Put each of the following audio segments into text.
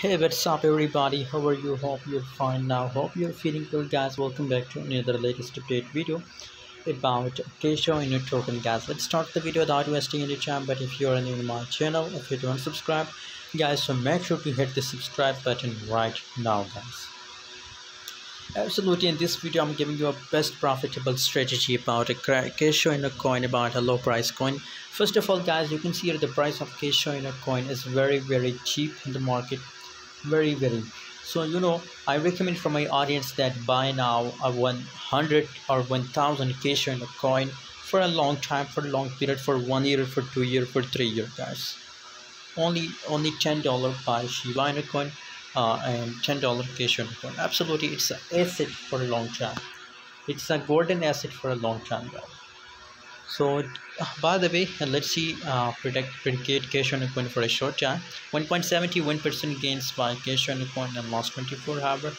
Hey, what's up, everybody? How are you? Hope you're fine now. Hope you're feeling good, guys. Welcome back to another latest update video about Kishu Inu token, guys. Let's start the video without wasting any time. But if you're new to my channel, if you don't subscribe, guys, so make sure to hit the subscribe button right now, guys. Absolutely, in this video, I'm giving you a best profitable strategy about a Kishu Inu coin, about a low price coin. First of all, guys, you can see here the price of Kishu Inu coin is very cheap in the market, very. So I recommend for my audience that buy now a 100 or 1000 Kishu Inu coin for a long time, for a long period, for 1 year, for 2 year, for 3 year, guys. Only $10 by Shiba Inu coin, and $10 Kishu Inu coin. Absolutely, it's an asset for a long time. It's a golden asset for a long time, guys. So by the way, let's see predicate Kishu Inu coin for a short time. 1.71% gains by Kishu Inu coin in last 24 hours.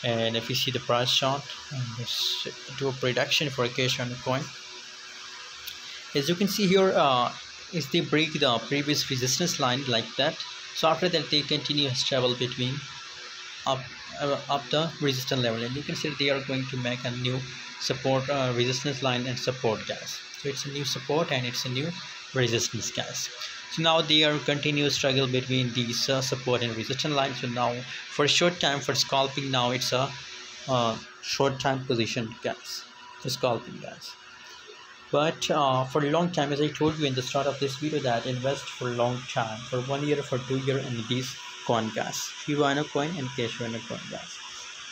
And if you see the price chart, and let's do a prediction for a Kishu Inu coin. As you can see here, is they break the previous resistance line like that. So after that, they continue to travel between up the resistance level, and you can see they are going to make a new support, resistance line and support, guys. So it's a new support and it's a new resistance, guys. So now they are continuous struggle between these support and resistance lines. So now for short time, for scalping, now it's a short time position, guys, for scalping, guys. But for a long time, as I told you in the start of this video, that invest for a long time, for 1 year, for 2 year, in these coin, guys, Shiba Inu coin and Kishu Inu coin, guys.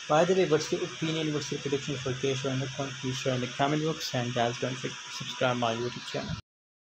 By the way, what's your opinion, what's your prediction for Kishu Inu coin? Please share in the comment box, and guys, don't forget to subscribe my YouTube channel.